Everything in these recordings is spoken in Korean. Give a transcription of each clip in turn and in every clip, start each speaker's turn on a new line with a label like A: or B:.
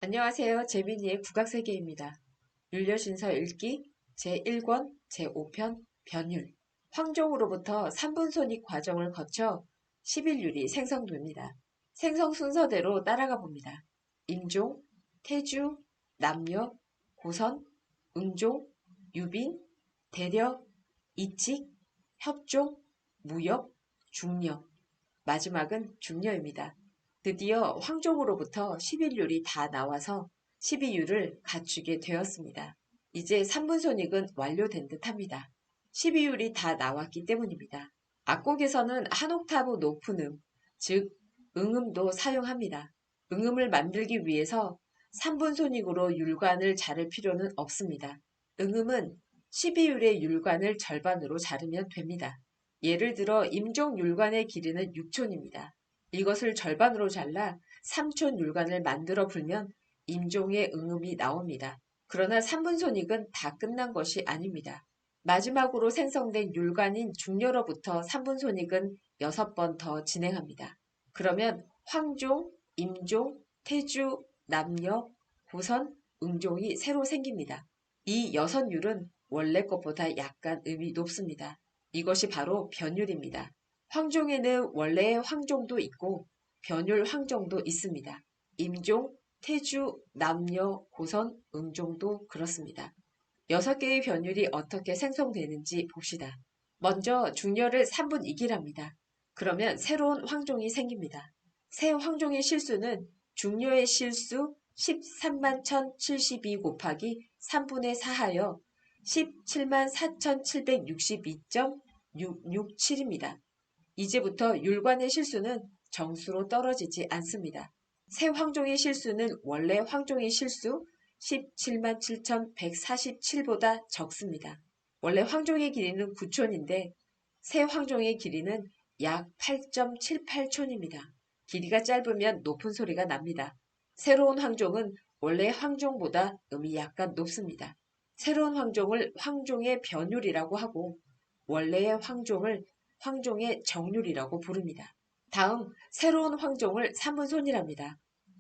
A: 안녕하세요. 재민이의 국악세계입니다. 율려신서 읽기 제1권 제5편 변율. 황종으로부터 3분손익 과정을 거쳐 11율이 생성됩니다. 생성 순서대로 따라가 봅니다. 임종, 태주, 남녀, 고선, 응종, 유빈, 대려, 이칙, 협종, 무역, 중려. 마지막은 중려입니다. 드디어 황종으로부터 11율이 다 나와서 12율을 갖추게 되었습니다. 이제 3분손익은 완료된 듯합니다. 12율이 다 나왔기 때문입니다. 악곡에서는 한 옥타브 높은 즉 응음도 사용합니다. 응음을 만들기 위해서 3분손익으로 율관을 자를 필요는 없습니다. 응음은 12율의 율관을 절반으로 자르면 됩니다. 예를 들어 임종 율관의 길이는 6촌입니다. 이것을 절반으로 잘라 3촌 율관을 만들어 불면 임종의 응음이 나옵니다. 그러나 3분손익은 다 끝난 것이 아닙니다. 마지막으로 생성된 율관인 중려로부터 3분손익은 6번 더 진행합니다. 그러면 황종, 임종, 태주, 남녀, 고선, 응종이 새로 생깁니다. 이 6율은 원래 것보다 약간 음이 높습니다. 이것이 바로 변율입니다. 황종에는 원래의 황종도 있고 변율 황종도 있습니다. 임종, 태주, 남녀, 고선, 응종도 그렇습니다. 6개의 변율이 어떻게 생성되는지 봅시다. 먼저 중려를 3분 이기랍니다. 그러면 새로운 황종이 생깁니다. 새 황종의 실수는 중려의 실수 13만 1072 곱하기 3분의 4하여 17만 4762.667입니다. 이제부터 율관의 실수는 정수로 떨어지지 않습니다. 새 황종의 실수는 원래 황종의 실수 17만 7147보다 적습니다. 원래 황종의 길이는 9촌인데 새 황종의 길이는 약 8.78촌입니다. 길이가 짧으면 높은 소리가 납니다. 새로운 황종은 원래 황종보다 음이 약간 높습니다. 새로운 황종을 황종의 변율이라고 하고 원래의 황종을 황종의 정률이라고 부릅니다. 다음 새로운 황종을 3분손이랍니다.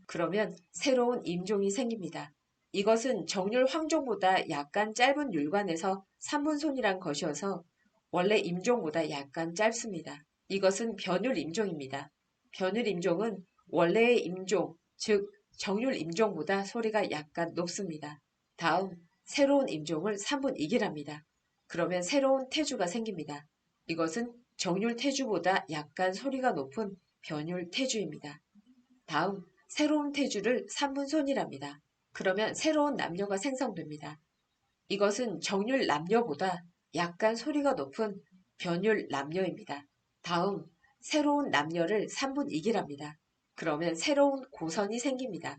A: 그러면 새로운 임종이 생깁니다. 이것은 정률 황종보다 약간 짧은 율관에서 3분손이란 것이어서 원래 임종보다 약간 짧습니다. 이것은 변율 임종입니다. 변율 임종은 원래의 임종, 즉 정률 임종보다 소리가 약간 높습니다. 다음 새로운 임종을 3분 이기랍니다. 그러면 새로운 태주가 생깁니다. 이것은 정률 태주보다 약간 소리가 높은 변율 태주입니다. 다음 새로운 태주를 3분손이랍니다. 그러면 새로운 남녀가 생성됩니다. 이것은 정률 남녀보다 약간 소리가 높은 변율 남녀입니다. 다음 새로운 남녀를 3분 이기랍니다. 그러면 새로운 고선이 생깁니다.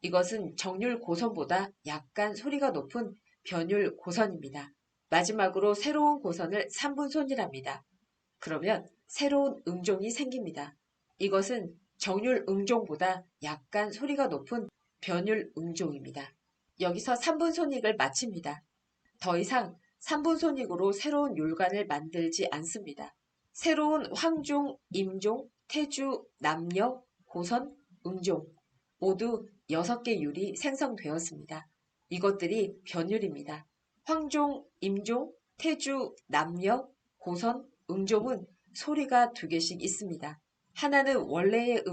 A: 이것은 정률 고선보다 약간 소리가 높은 변율 고선입니다. 마지막으로 새로운 고선을 3분손이랍니다. 그러면 새로운 응종이 생깁니다. 이것은 정률 응종보다 약간 소리가 높은 변율 응종입니다. 여기서 3분손익을 마칩니다. 더 이상 3분손익으로 새로운 율관을 만들지 않습니다. 새로운 황종, 임종, 태주, 남녀, 고선, 응종 모두 6개 율이 생성되었습니다. 이것들이 변율입니다. 황종, 임종, 태주, 남녀, 고선, 응종은 소리가 2개씩 있습니다. 하나는 원래의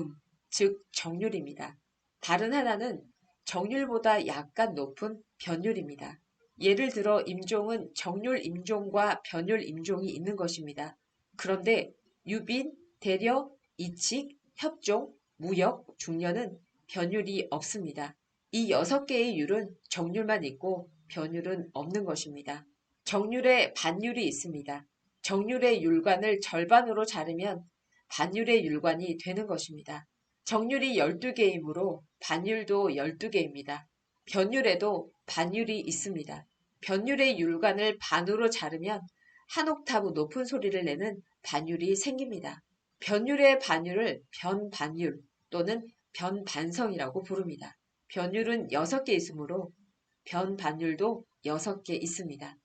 A: 즉 정률입니다. 다른 하나는 정률보다 약간 높은 변율입니다. 예를 들어 임종은 정률 임종과 변율 임종이 있는 것입니다. 그런데 유빈, 대려, 이칙, 협종, 무역, 중려는 변율이 없습니다. 이 6개의 율은 정률만 있고 변율은 없는 것입니다. 정률에 반율이 있습니다. 정률의 율관을 절반으로 자르면 반율의 율관이 되는 것입니다. 정률이 12개이므로 반율도 12개입니다. 변율에도 반율이 있습니다. 변율의 율관을 반으로 자르면 한 옥타브 높은 소리를 내는 반율이 생깁니다. 변율의 반율을 변반율 또는 변반성이라고 부릅니다. 변율은 6개 있으므로 변반율도 6개 있습니다.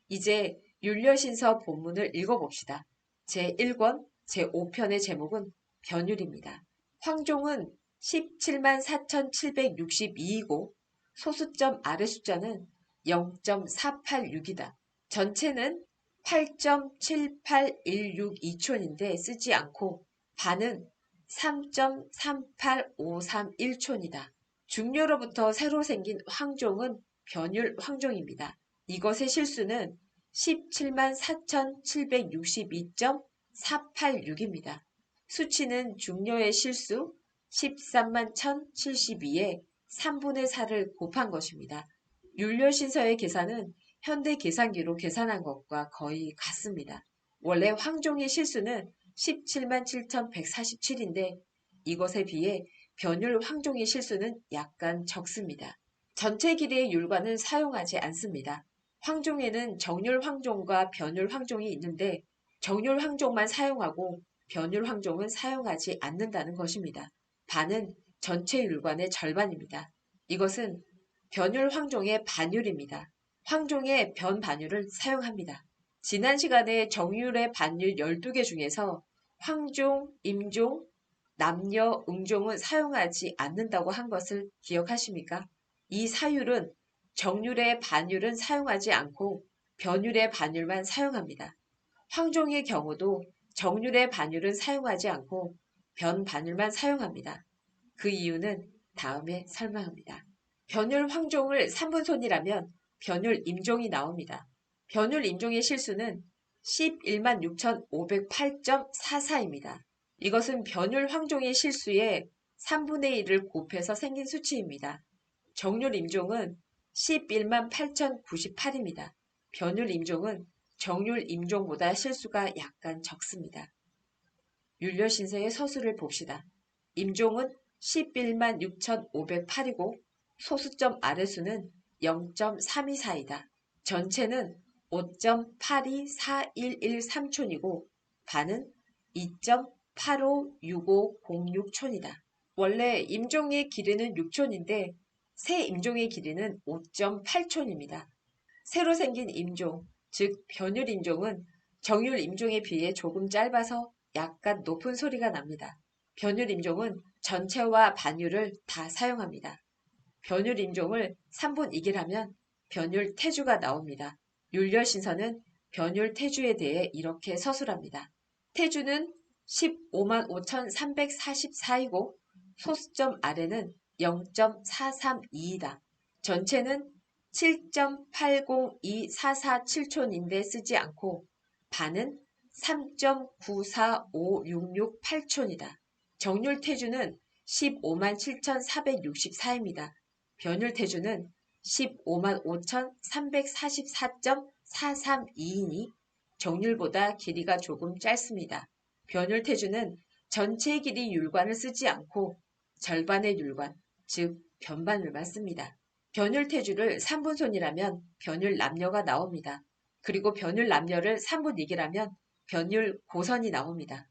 A: 이제 율려신서 본문을 읽어봅시다. 제1권 제5편의 제목은 변율입니다. 황종은 174,762이고 소수점 아래 숫자는 0.486이다. 전체는 8.78162촌인데 쓰지 않고 반은 3.38531촌이다. 중료로부터 새로 생긴 황종은 변율 황종입니다. 이것의 실수는 174,762.486입니다. 수치는 중료의 실수 131,072에 3분의 4를 곱한 것입니다. 율료신서의 계산은 현대 계산기로 계산한 것과 거의 같습니다. 원래 황종의 실수는 177,147인데 이것에 비해 변율 황종의 실수는 약간 적습니다. 전체 길이의 율과는 사용하지 않습니다. 황종에는 정률 황종과 변율 황종이 있는데 정률 황종만 사용하고 변율 황종은 사용하지 않는다는 것입니다. 반은 전체 율관의 절반입니다. 이것은 변율 황종의 반율입니다. 황종의 변 반율을 사용합니다. 지난 시간에 정률의 반율 12개 중에서 황종, 임종, 남녀, 음종은 사용하지 않는다고 한 것을 기억하십니까? 이 사율은 정률의 반율은 사용하지 않고 변율의 반율만 사용합니다. 황종의 경우도 정률의 반율은 사용하지 않고 변 반율만 사용합니다. 그 이유는 다음에 설명합니다. 변율 황종을 3분손이라면 변율 임종이 나옵니다. 변율 임종의 실수는 116,508.44입니다. 이것은 변율 황종의 실수의 3분의 1을 곱해서 생긴 수치입니다. 정률 임종은 118,098입니다. 변율 임종은 정률 임종보다 실수가 약간 적습니다. 율료신서의 서술을 봅시다. 임종은 116,508이고 소수점 아래수는 0.324이다. 전체는 5.82411촌이고 반은 2.856506촌이다. 원래 임종의 길이는 6촌인데 새 임종의 길이는 5.8촌입니다. 새로 생긴 임종, 즉 변율 임종은 정율 임종에 비해 조금 짧아서 약간 높은 소리가 납니다. 변율 임종은 전체와 반율을 다 사용합니다. 변율 임종을 3분 2길 하면 변율 태주가 나옵니다. 율료신서는 변율 태주에 대해 이렇게 서술합니다. 태주는 155,344이고 소수점 아래는 0.432이다. 전체는 7.802447촌인데 쓰지 않고 반은 3.94566촌이다. 정률 태주는 157,464입니다. 변율 태주는 155,344.432이니 정률보다 길이가 조금 짧습니다. 변율 태주는 전체 길이 율관을 쓰지 않고 절반의 율관, 즉 변반율만 씁니다. 변율 태주를 3분손이라면 변율 남녀가 나옵니다. 그리고 변율 남녀를 3분 2기라면 변율 고선이 나옵니다.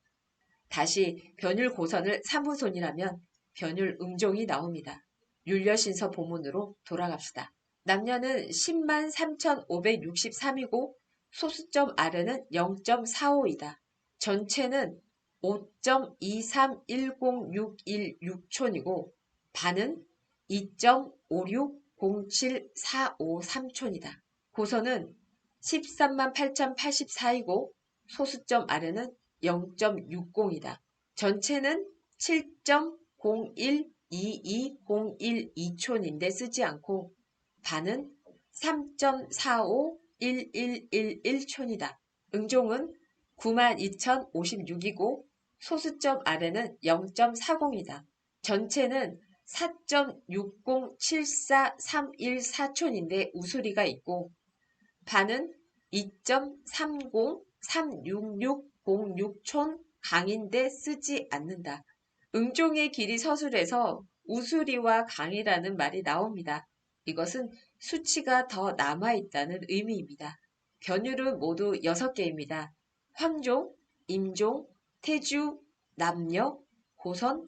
A: 다시 변율 고선을 3분손이라면 변율 음종이 나옵니다. 율료신서 본문으로 돌아갑시다. 남녀는 103,563이고 소수점 아래는 0.45이다. 전체는 5.2310616촌이고 반은 2.560743촌이다. 고선은 138,084이고 소수점 아래는 0.60이다. 전체는 7.012201촌인데 쓰지 않고 반은 3.451111촌이다. 응종은 92,056이고 소수점 아래는 0.40이다. 전체는 4.6074314촌인데 우수리가 있고 반은 2.30366606촌 강인데 쓰지 않는다. 응종의 길이 서술에서 우수리와 강이라는 말이 나옵니다. 이것은 수치가 더 남아있다는 의미입니다. 변율은 모두 6개입니다. 황종, 임종, 태주, 남녀, 고선,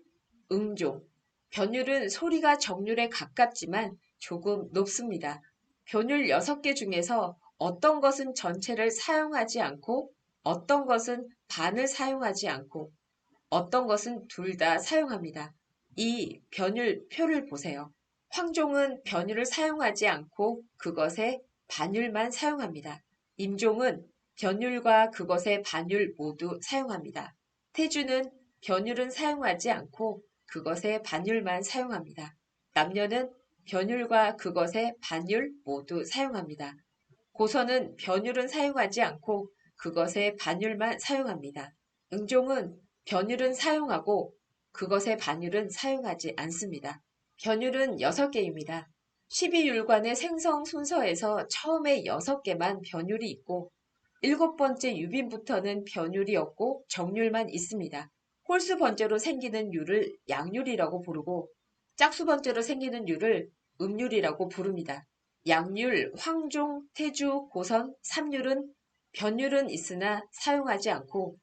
A: 응종. 변율은 소리가 정률에 가깝지만 조금 높습니다. 변율 6개 중에서 어떤 것은 전체를 사용하지 않고 어떤 것은 반을 사용하지 않고 어떤 것은 둘 다 사용합니다. 이 변율표를 보세요. 황종은 변율을 사용하지 않고 그것의 반율만 사용합니다. 임종은 변율과 그것의 반율 모두 사용합니다. 태주는 변율은 사용하지 않고 그것의 반율만 사용합니다. 남녀는 변율과 그것의 반율 모두 사용합니다. 고서는 변율은 사용하지 않고 그것의 반율만 사용합니다. 응종은 변율은 사용하고 그것의 반율은 사용하지 않습니다. 변율은 6개입니다. 12율관의 생성 순서에서 처음에 6개만 변율이 있고 7번째 유빈부터는 변율이 없고 정률만 있습니다. 홀수 번째로 생기는 율을 양률이라고 부르고 짝수 번째로 생기는 율을 음률이라고 부릅니다. 양률, 황종, 태주, 고선, 삼률은 변율은 있으나 사용하지 않고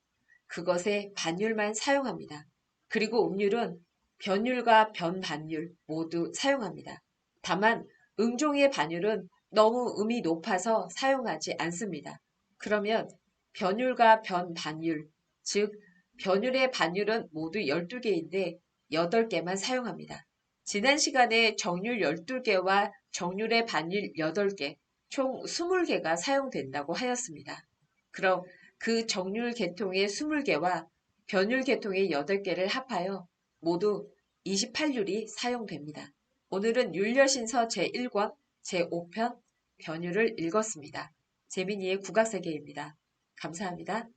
A: 그것의 반율만 사용합니다. 그리고 음률은 변율과 변반율 모두 사용합니다. 다만 응종의 반율은 너무 음이 높아서 사용하지 않습니다. 그러면 변율과 변반율, 즉 변율의 반율은 모두 12개인데 8개만 사용합니다. 지난 시간에 정률 12개와 정률의 반율 8개, 총 20개가 사용된다고 하였습니다. 그럼 그 정률 계통의 20개와 변율 계통의 8개를 합하여 모두 28율이 사용됩니다. 오늘은 율려신서 제1권 제5편 변율을 읽었습니다. 재민이의 국악세계입니다. 감사합니다.